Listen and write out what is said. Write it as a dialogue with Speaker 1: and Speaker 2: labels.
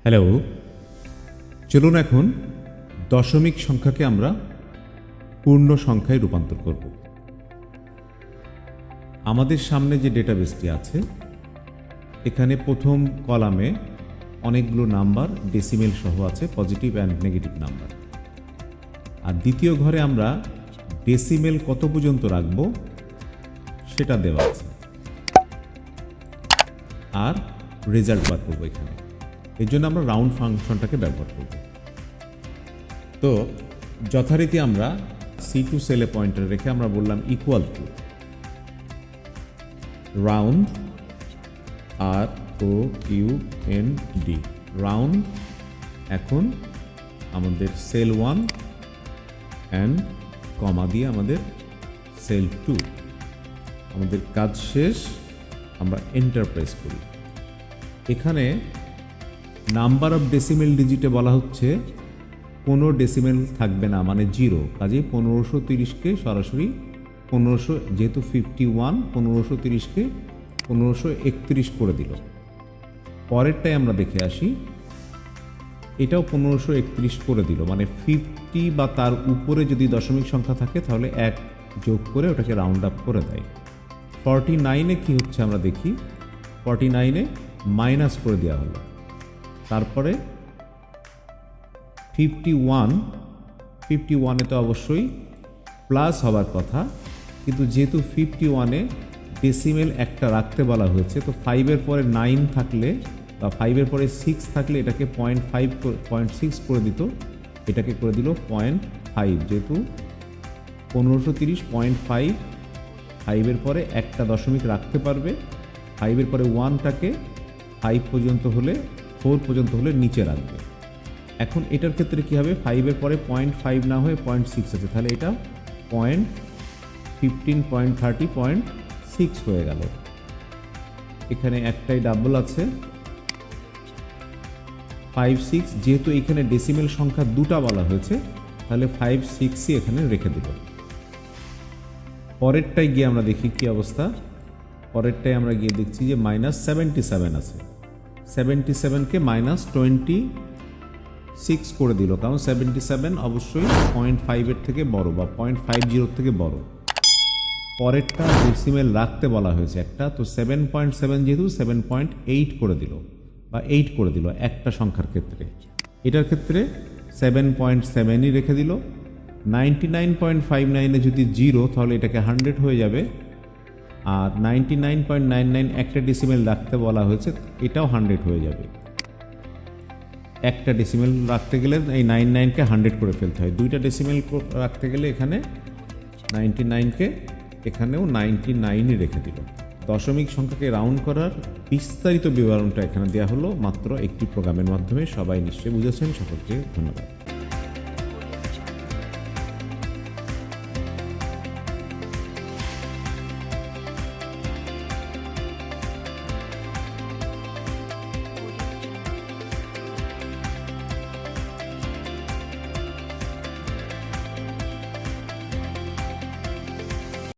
Speaker 1: Hello, চলুন এখন দশমিক সংখ্যাকে আমরা পূর্ণ সংখ্যায় রূপান্তর করব। আমাদের সামনে যে ডেটাবেসটি আছে এখানে প্রথম কলামে অনেকগুলো নাম্বার ডেসিমেল সহ আছে, পজিটিভ অ্যান্ড নেগেটিভ নাম্বার। আর দ্বিতীয় ঘরে আমরা ডেসিমেল কত পর্যন্ত রাখব সেটা দেওয়া আছে, আর রেজাল্ট বার করবো এখানে। এই জন্য আমরা রাউন্ড ফাংশনটাকে ব্যবহার করব। তো যথারীতি আমরা C2 সেলে পয়েন্টার রেখে আমরা বললাম equal to round ROUND round. এখন আমাদের সেল 1 অ্যান্ড কমা দিয়ে আমাদের সেল 2। আমাদের কাজ শেষ, আমরা এন্টার প্রেস করি। এখানে নাম্বার অফ ডেসিমেল ডিজিটে বলা হচ্ছে কোনো ডেসিমেল থাকবে না, মানে 0। কাজে 1530কে সরাসরি 1500, যেহেতু 51, 1530কে 1531 করে দিল। পরেরটাই আমরা দেখে আসি, এটাও 1531 করে দিল, মানে 50 বা তার উপরে যদি দশমিক সংখ্যা থাকে তাহলে 1 যোগ করে ওটাকে রাউন্ড আপ করে দেয়। 49-এ কি হচ্ছে আমরা দেখি, 49-এ মাইনাস করে দেওয়া হলো। তারপরে 51-এ তো অবশ্যই প্লাস হবার কথা, কিন্তু যেহেতু 51-এ ডেসিমেল একটা রাখতে বলা হয়েছে, তো 5-এর পরে 9 থাকলে বা 5-এর পরে 6 থাকলে এটাকে 0.6 করে দিত, এটাকে করে দিল 0.5। যেহেতু 1530 0.5, 5-এর পরে একটা দশমিক রাখতে পারবে, 5-এর পরে 1টাকে 5 পর্যন্ত হলে 4 পর্যন্ত হলে নিচে রাখবে। এখন এটার ক্ষেত্রে কী হবে, 5-এর পরে 0.5 না হয়ে 0.6 আছে, তাহলে এটা 0.15, 0.30, 0.6 হয়ে গেল। এখানে একটাই ডাবল আছে 5, 6। যেহেতু এখানে ডেসিমেল সংখ্যা দুটা বলা হয়েছে, তাহলে 5, 6ই এখানে রেখে দেব। পরেরটায় গিয়ে আমরা দেখি কি অবস্থা। পরেরটায় আমরা গিয়ে দেখছি যে -77 আছে। 77কে -26 করে দিল, কারণ 77 অবশ্যই 0.5-এর থেকে বড় বা 0.50 থেকে বড়। পরেরটা ডেসিমেল রাখতে বলা হয়েছে একটা, তো 7.7 যেহেতু 7.8 করে দিল বা 8 করে দিল একটা সংখ্যার ক্ষেত্রে। এটার ক্ষেত্রে 7.7ই রেখে দিল। 99.59-এ যদি 0, তাহলে এটাকে 100 হয়ে যাবে। আর 99.99 একটা ডেসিমেল রাখতে বলা হয়েছে, এটাও 100 হয়ে যাবে। একটা ডেসিমেল রাখতে গেলে এই 99কে 100 করে ফেলতে হয়। দুইটা ডেসিমেল রাখতে গেলে এখানে 99কে এখানেও 99ই রেখে দিল। দশমিক সংখ্যাকে রাউন্ড করার বিস্তারিত বিবরণটা এখানে দেওয়া হলো মাত্র একটি প্রোগ্রামের মাধ্যমে। সবাই নিশ্চয়ই বুঝেছেন। সকলকে ধন্যবাদ।